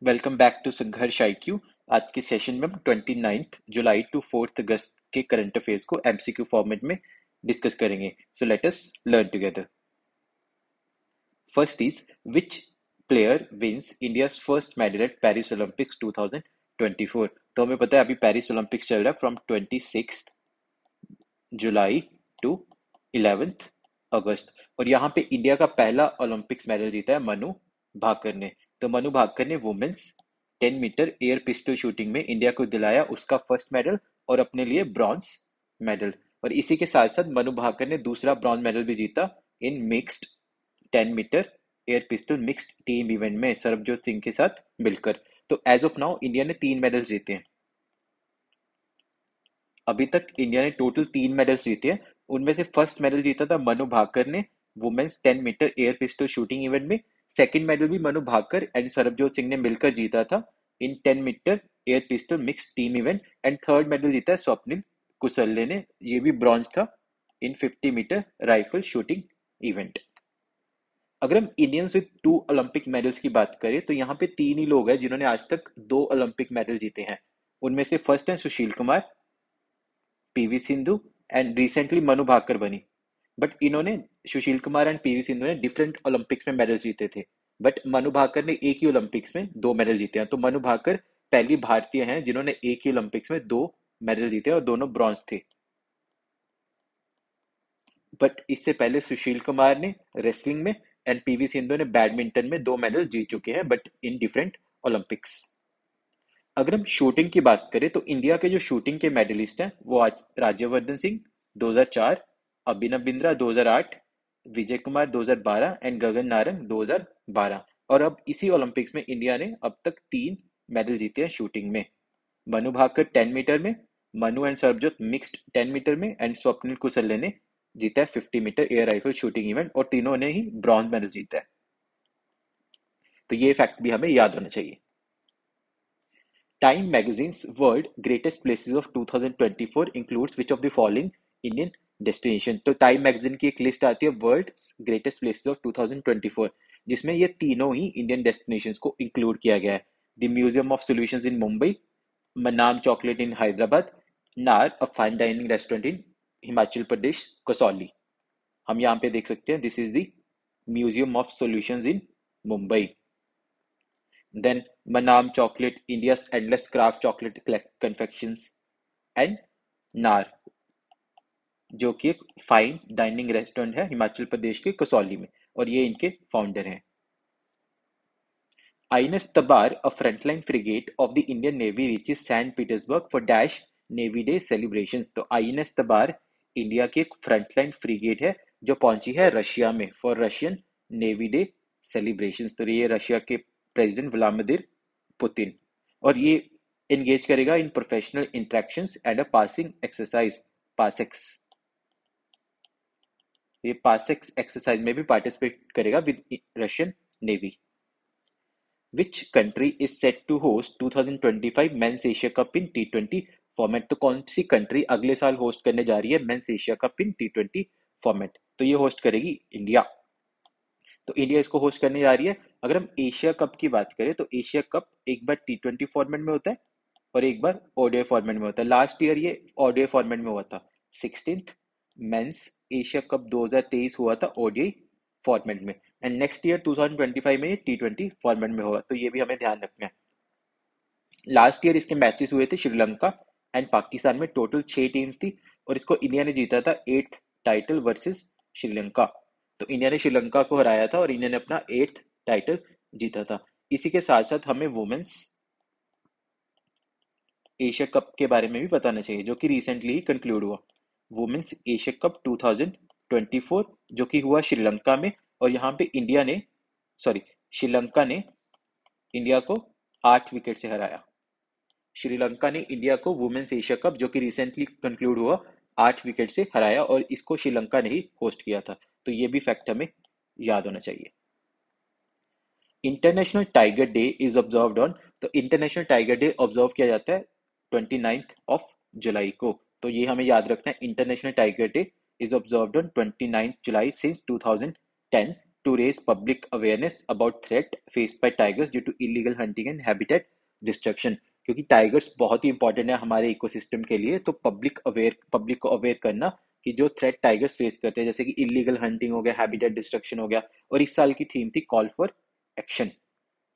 Welcome back to संघर्ष IQ। आज के सेशन में हम 29 जुलाई टू 4 अगस्त के करंट अफेयर्स को MCQ फॉर्मेट में डिस्कस करेंगे। So let us learn together. First is which player wins India's first medal at Paris Olympics 2024। तो हमें पता है अभी पेरिस ओलंपिक्स चल रहा है फ्रॉम 26 जुलाई टू 11 अगस्त, और यहाँ पे इंडिया का पहला ओलंपिक्स मेडल जीता है मनु भाकर ने। तो मनु भाकर ने women's 10 metre air pistol shooting में इंडिया को दिलाया उसका फर्स्ट मेडल और अपने लिए ब्रॉन्ज मेडल। और इसी के साथ साथ मनु भाकर ने दूसरा ब्रॉन्ज मेडल भी जीता in mixed 10 metre air pistol mixed team event में सरबजोत सिंह के साथ मिलकर। तो एज ऑफ नाउ इंडिया ने 3 मेडल जीते हैं। अभी तक इंडिया ने टोटल 3 मेडल्स जीते हैं। उनमें से फर्स्ट मेडल जीता था मनु भाकर ने women's 10 metre air pistol shooting event में। सेकंड मेडल भी मनु भाकर एंड सरबजोत सिंह ने मिलकर जीता था in 10 metre air pistol mixed team event. And third medal जीता है स्वप्निल कुसल्ले ने, ये भी ब्रॉन्ज था in 50 metre rifle shooting event. अगर हम इंडियंस विद 2 ओलंपिक मेडल्स की बात करें तो यहाँ पे 3 ही लोग हैं जिन्होंने आज तक 2 ओलंपिक मेडल जीते हैं। उनमें से फर्स्ट है सुशील कुमार, पीवी सिंधु एंड रिसेंटली मनु भाकर बनी। बट इन्होंने सुशील कुमार एंड पीवी सिंधु ने डिफरेंट ओलंपिक्स में मेडल जीते थे। बट मनु भाकर ने एक ही ओलंपिक्स में 2 मेडल जीते हैं। तो मनु भाकर पहली भारतीय हैं जिन्होंने एक ही ओलंपिक्स में 2 मेडल जीते और दोनों ब्रॉन्ज थे। बट इससे पहले सुशील कुमार ने रेसलिंग में एंड पीवी सिंधु ने बैडमिंटन में 2 मेडल जीत चुके हैं, बट इन डिफरेंट ओलंपिक्स। अगर हम शूटिंग की बात करें तो इंडिया के जो शूटिंग के मेडलिस्ट हैं वो आज राज्यवर्धन सिंह 2004, अभिनव बिंद्रा 2008, विजय कुमार 2012 एंड गगन नारंग 2012। और अब इसी ओलंपिक्स में इंडिया ने अब तक 3 मेडल जीते हैं शूटिंग में। मनु भाकर 10 मीटर में, Manu and Sarabjot mixed 10 metre में एंड स्वप्निल कुसल्ले ने जीता है 50 metre air rifle shooting event, और तीनों ने ही ब्रॉन्ज मेडल जीता है। तो ये फैक्ट भी हमें याद होना चाहिए। Time Magazine's World Greatest Places of 2024 includes which of the following Indian destination? तो टाइम मैगजीन की एक लिस्ट आती है वर्ल्ड ग्रेटेस्ट प्लेसेस ऑफ 2024, जिसमें ये तीनों ही इंडियन डेस्टिनेशंस को इंक्लूड किया गया है। The Museum of Solutions in Mumbai, Manam chocolate in Hyderabad, Naar a fine dining restaurant in Himachal Pradesh Kasauli. हम यहाँ पे देख सकते हैं this is the Museum of Solutions in Mumbai. Then Manam Chocolate, India's Endless Craft Chocolate Confections, and नार जो कि एक फाइन डाइनिंग रेस्टोरेंट है हिमाचल प्रदेश के कसौली में, और ये इनके फाउंडर हैं। INS Tabar, a frontline frigate of the Indian Navy, reaches St. Petersburg for Dash Navy Day celebrations। तो INS Tabar इंडिया की एक फ्रंटलाइन फ्रिगेट है जो पहुंची है रशिया में for Russian navy day celebrations. तो ये रशिया के प्रेसिडेंट व्लादिमीर पुतिन, और ये एंगेज करेगा in professional interactions and a passing exercise PASSEX. ये पासेक्स एक्सरसाइज में भी पार्टिसिपेट करेगा with Russian navy. Which country is set to host 2025 Men's Asia Cup in T20 format? तो कौन सी कंट्री अगले साल होस्ट करने जा रही है मेंस एशिया कप इन T20 फॉर्मेट? तो ये होस्ट करेगी इंडिया। तो इंडिया इसको होस्ट करने जा रही है। अगर हम एशिया कप की बात करें तो एशिया कप एक बार T20 फॉर्मेट में होता है और एक बार ओडीआई फॉर्मेट में होता है। लास्ट ईयर ये ओडीआई फॉर्मेट में हुआ था। 16th मेंस एशिया कप 2023 हुआ था ओडीआई फॉर्मेट में, एंड नेक्स्ट ईयर 2025 में ये T20 फॉर्मेट में होगा। तो ये भी हमें ध्यान रखना है। लास्ट ईयर इसके मैचेस हुए थे श्रीलंका एंड पाकिस्तान में। टोटल 6 टीम्स थी और इसको इंडिया ने जीता था 8th टाइटल वर्सेस श्रीलंका। तो इंडिया ने श्रीलंका को हराया था और इंडिया ने अपना 8th टाइटल जीता था। इसी के साथ साथ हमें वुमेन्स एशिया कप के बारे में भी बताना चाहिए जो कि रिसेंटली ही कंक्लूड हुआ। वुमेन्स एशिया कप 2024 जो कि हुआ श्रीलंका में, और यहाँ पे श्रीलंका ने इंडिया को 8 विकेट से हराया। श्रीलंका ने इंडिया को वुमेन्स एशिया कप जो कि रिसेंटली कंक्लूड हुआ 8 विकेट से हराया, और इसको श्रीलंका ने ही होस्ट किया था। तो ये भी फैक्ट हमें याद होना चाहिए। International tiger day is observed on, तो इंटरनेशनल टाइगर डे ऑब्जर्व किया जाता है 29 जुलाई को। तो ये हमें याद रखना है। International tiger day is observed on 29 July since 2010 to raise public awareness about threat faced by tigers due to illegal hunting and habitat destruction। क्योंकि टाइगर्स बहुत ही इंपॉर्टेंट है हमारे इकोसिस्टम के लिए, तो पब्लिक को अवेयर करना कि जो थ्रेट टाइगर्स फेस करते हैं, जैसे कि इलीगल हंटिंग हो गया, हैबिटेट डिस्ट्रक्शन हो गया। और इस साल की थीम थी कॉल फॉर एक्शन।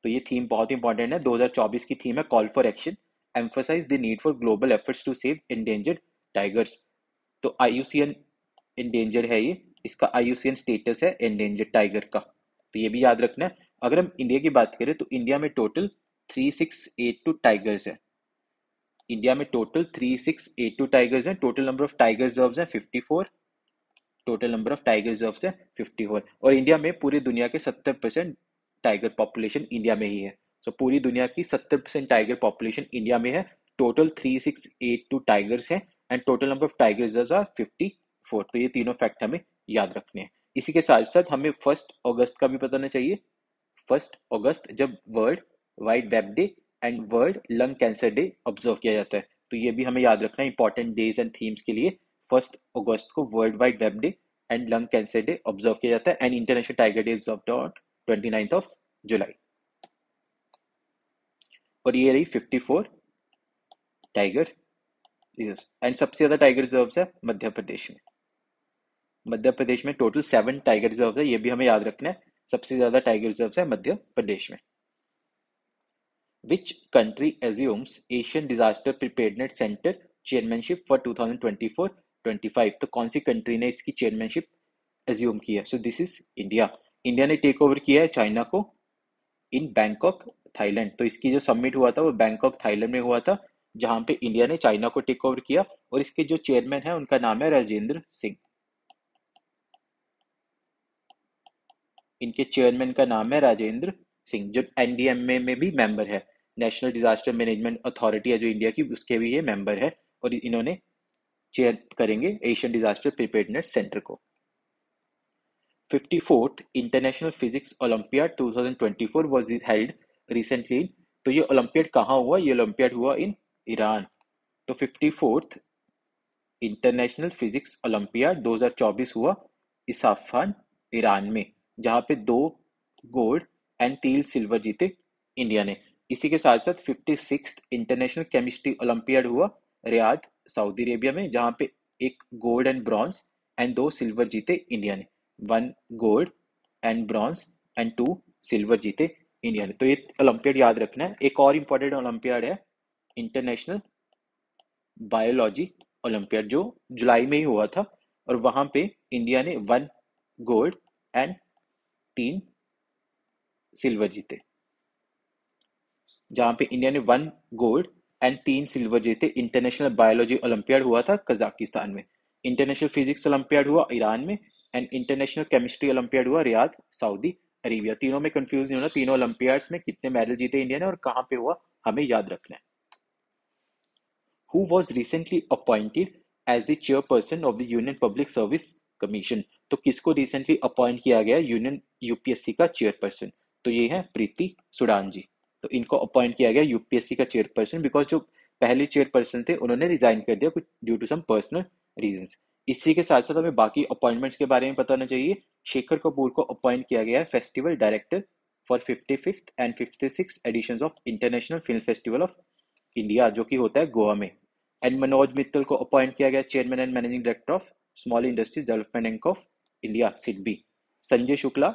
तो ये थीम बहुत इंपॉर्टेंट है, 2024 की थीम है call for action, emphasise the need for global efforts to save endangered tigers. तो आईयूसीएन एंडेंजर्ड है ये, इसका आईयूसीएन स्टेटस है एंडेंजर्ड टाइगर का, तो ये भी याद रखना है। अगर हम इंडिया की बात करें तो इंडिया में टोटल 3682 टाइगर्स है। इंडिया में टोटल 3682 टाइगर्स हैं। Total number of tiger reserves हैं 54। Total number of tiger reserves है 54। और इंडिया में पूरी दुनिया के 70% टाइगर पॉपुलेशन इंडिया में ही है। तो पूरी दुनिया की 70% टाइगर पॉपुलेशन इंडिया में है। टोटल 3682 टाइगर्स हैं and total number of tiger reserves are 54। तो ये तीनों फैक्ट हमें याद रखने हैं। इसी के साथ साथ हमें 1 अगस्त का भी पता होना चाहिए। 1 अगस्त जब world wide web day and world lung cancer day observe किया जाता है, तो ये भी हमें याद रखना है इंपॉर्टेंट डेज एंड थीम्स के लिए। 1 अगस्त को world wide web day and lung cancer day observe किया जाता है and international tiger day observe on 29 जुलाई। और ये रही 54 टाइगर रिजर्व। एंड सबसे ज्यादा टाइगर रिजर्व है मध्य प्रदेश में। मध्य प्रदेश में टोटल 7 टाइगर रिजर्व है, ये भी हमें याद रखना है। सबसे ज्यादा टाइगर रिजर्व है मध्य प्रदेश में। Which country assumes Asian Disaster Preparedness Center chairmanship for 2024-25? तो कौन सी कंट्री ने इसकी चेयरमैनशिप एज्यूम की है? So this is India. India ने टेक ओवर किया है चाइना को इन बैंकॉक थाईलैंड। तो इसकी जो समिट हुआ था वो बैंकॉक थाईलैंड में हुआ था, जहां पे इंडिया ने चाइना को टेक ओवर किया। और इसके जो चेयरमैन है उनका नाम है राजेंद्र सिंह। इनके चेयरमैन का नाम है राजेंद्र सिंह, जो एनडीएमए में भी मेंबर है। नेशनल डिजास्टर मैनेजमेंट अथॉरिटी है जो इंडिया की, उसके भी ये मेंबर है। और इन्होंने चेयर करेंगे एशियन डिजास्टर प्रिपेयर्डनेस सेंटर को। 54th international physics olympiad 2024 was held recently. तो ये ओलंपियाड कहाँ हुआ? ये ओलंपियाड हुआ इन ईरान। तो 54th इंटरनेशनल फिजिक्स ओलंपियाड 2024 हुआ इस्फाहान ईरान में, जहां पे 2 गोल्ड एंड 3 सिल्वर जीते इंडिया ने। इसी के साथ साथ 56th इंटरनेशनल केमिस्ट्री ओलंपियाड हुआ रियाद सऊदी अरेबिया में, जहां पे 1 gold and bronze and 2 silver जीते इंडिया ने। 1 gold and bronze and 2 silver जीते इंडिया ने। तो ये ओलंपियाड याद रखना है। एक और इंपॉर्टेंट ओलंपियाड है इंटरनेशनल बायोलॉजी ओलंपियाड, जो जुलाई में ही हुआ था। और वहां पे इंडिया ने 1 गोल्ड एंड 3 सिल्वर जीते, जहां पे इंडिया ने 1 गोल्ड एंड 3 सिल्वर जीते। इंटरनेशनल बायोलॉजी ओलंपियाड हुआ था कजाकिस्तान में। इंटरनेशनल फिजिक्स ओलंपियाड हुआ ईरान में एंड इंटरनेशनल केमिस्ट्री ओलंपियाड हुआ रियाद सऊदी अरेबिया। तीनों में कंफ्यूज नहीं होना, तीनों ओलंपियाड्स में कितने मेडल जीते इंडिया ने और कहां पे हुआ, हमें याद रखना है। Who was recently appointed as the chairperson of the Union Public Service Commission? तो किसको रिसेंटली अपॉइंट किया गया यूनियन यूपीएससी का चेयरपर्सन? तो ये है प्रीति सुडान जी। तो इनको अपॉइंट किया गया यूपीएससी का चेयरपर्सन, बिकॉज जो पहले चेयरपर्सन थे उन्होंने रिजाइन कर दिया कुछ due to some personal reasons. इसी के साथ साथ हमें बाकी अपॉइंटमेंट्स के बारे में पता होना चाहिए। शेखर कपूर को अपॉइंट किया गया है festival director for 55th and 56th editions of international film festival of India, जो कि होता है गोवा में। एंड मनोज मित्तल को अपॉइंट किया गया chairman and managing director of Small Industries Development Bank of India SIDBI. Sanjay Shukla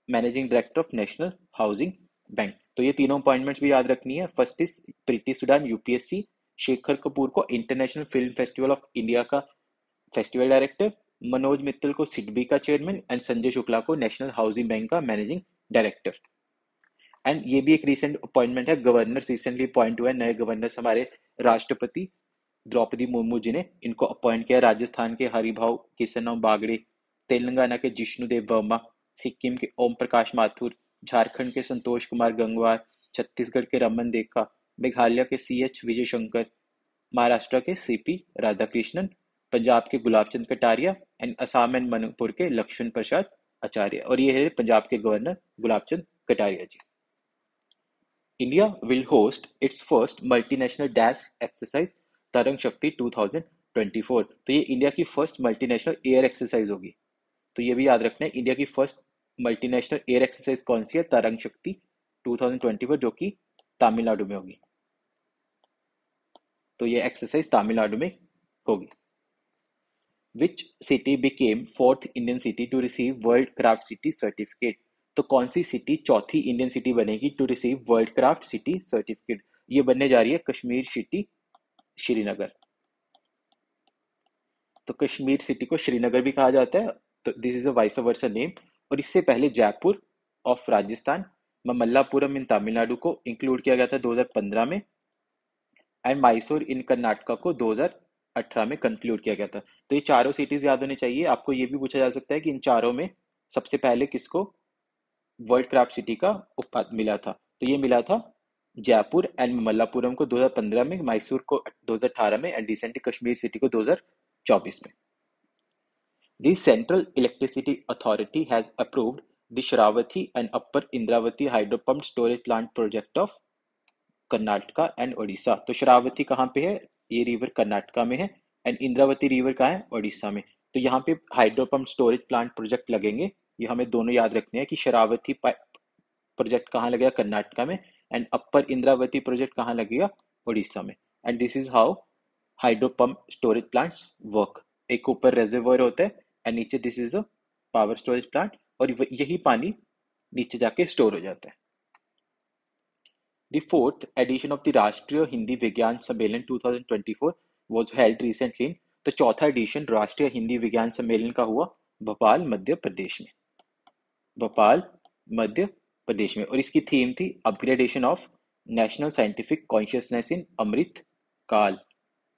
managing director of National Housing Bank. तो ये तीनों अपॉइंटमेंट्स भी याद रखनी है। फर्स्ट इज प्रीति सुडान यूपीएससी, शेखर कपूर को International film festival of India का फेस्टिवल डायरेक्टर, मनोज मित्तल को सिडबी का चेयरमैन एंड संजय शुक्ला को नेशनल हाउसिंग बैंक का मैनेजिंग डायरेक्टर। एंड ये भी एक रिसेंट अपॉइंटमेंट है, गवर्नर रिसेंटली अपॉइंट हुए नए गवर्नर्स हमारे राष्ट्रपति द्रौपदी मुर्मू जी ने इनको अपॉइंट किया। राजस्थान के हरिभाव किशन बागड़े, तेलंगाना के जिष्णुदेव वर्मा, सिक्किम के ओम प्रकाश माथुर, झारखंड के संतोष कुमार गंगवार, छत्तीसगढ़ के रमन देखा, मेघालय के CH विजय शंकर, महाराष्ट्र के CP राधाकृष्णन, पंजाब के गुलाब चंद कटारिया एंड असम एंड मणिपुर के लक्ष्मण प्रसाद आचार्य। और ये है पंजाब के governor Gulab Chand Kataria ji. India will host its first multinational dash exercise तरंग शक्ति 2024। तो ये इंडिया की फर्स्ट मल्टीनेशनल एयर एक्सरसाइज होगी। तो ये भी याद रखना है, इंडिया की फर्स्ट मल्टीनेशनल एयर एक्सरसाइज कौन सी है? तरंग शक्ति 2024, जो कि तमिलनाडु में होगी। तो ये एक्सरसाइज तमिलनाडु में होगी। Which city became fourth Indian city to receive World Craft City certificate? तो कौन सी सिटी चौथी इंडियन सिटी बनेगी to receive world craft city certificate? ये बनने जा रही है कश्मीर सिटी श्रीनगर। तो कश्मीर सिटी को श्रीनगर भी कहा जाता है, तो this is a vice versa name. और इससे पहले जयपुर ऑफ राजस्थान, ममल्लापुरम इन तमिलनाडु को इंक्लूड किया गया था 2015 में, एंड मैसूर इन कर्नाटका को 2018 में कंक्लूड किया गया था। तो ये चारों सिटीज याद होने चाहिए। आपको ये भी पूछा जा सकता है कि इन चारों में सबसे पहले किसको वर्ल्ड क्राफ्ट सिटी का उपहार मिला था? तो ये मिला था जयपुर एंड मल्लापुरम को 2015 में, मैसूर को 2018 में, एंड रिसेंटली कश्मीर सिटी को 2024 में। The Central Electricity Authority has approved the Shravati and Upper Indravati hydro pump storage plant project of Karnataka and Odisha. तो शरावती कहाँ पे है? ये रिवर कर्नाटका में है, एंड इंद्रावती रिवर कहाँ है? ओडिशा में। तो यहाँ पे hydro pump storage plant project लगेंगे। ये हमें दोनों याद रखने हैं कि शरावती प्रोजेक्ट कहाँ लगेगा? कर्नाटका में, एंड अपर इंद्रावती प्रोजेक्ट कहाँ लगेगा? ओडिशा में। And this is how hydro pump storage plants work. एक ऊपर रेजर्वोयर होता है एंड नीचे this is a power storage plant, और यही पानी नीचे जाके स्टोर हो जाता है। The fourth edition of the राष्ट्रीय हिंदी विज्ञान सम्मेलन 2024 was held recently। तो चौथा एडिशन राष्ट्रीय हिंदी विज्ञान सम्मेलन का हुआ भोपाल मध्य प्रदेश में। भोपाल मध्य प्रदेश में, और इसकी थीम थी upgradation of national scientific consciousness in Amrit Kaal.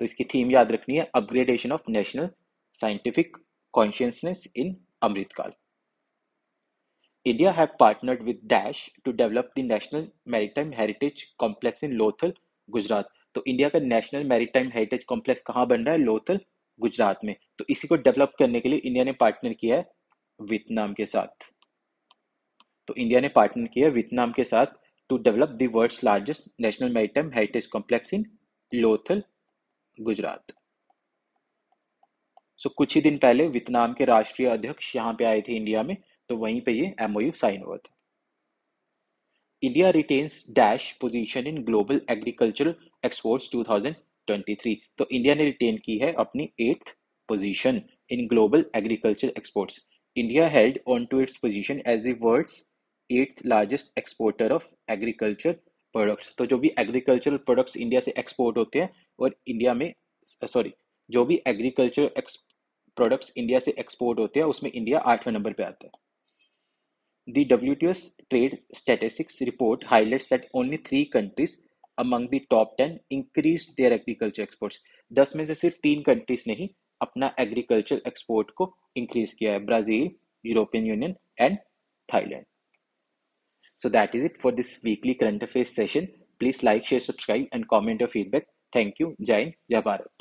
तो इसकी थीम याद रखनी है, upgradation of national scientific consciousness in Amrit Kaal. India have partnered with Dash to develop the National Maritime Heritage Complex in Lothal, Gujarat. तो इंडिया का नेशनल मैरीटाइम हेरिटेज कॉम्प्लेक्स कहाँ बन रहा है? लोथल, गुजरात में। तो इसी को डेवलप करने के लिए इंडिया ने पार्टनर किया है वियतनाम के साथ। तो इंडिया ने पार्टनर किया है वियतनाम के साथ to develop the world's largest national maritime heritage complex in Lothal, Gujarat. So कुछ ही दिन पहले वियतनाम के राष्ट्रीय अध्यक्ष यहाँ पे आए थे इंडिया में, तो वहीं पे ये MOU साइन हुआ था। India retains dash position in global agricultural exports 2023। तो इंडिया ने रिटेन की है अपनी 8th position in global agricultural exports। India held on to its position as the world's 8th largest exporter of agriculture products। तो जो भी agricultural products India से export होते हैं, और इंडिया में जो भी एग्रीकल्चर प्रोडक्ट्स इंडिया से एक्सपोर्ट होते हैं, उसमें इंडिया 8वें नंबर पे आता है। The WTO's trade statistics report highlights that only 3 countries among the top 10 increased their agriculture exports। 10 में से सिर्फ 3 कंट्रीज ने ही अपना एग्रीकल्चर एक्सपोर्ट को इंक्रीज किया है, Brazil, European union and Thailand. So that is it for this weekly current affairs session. Please like, share, subscribe and comment your feedback. Thank you. Jai Hind, Jai Bharat।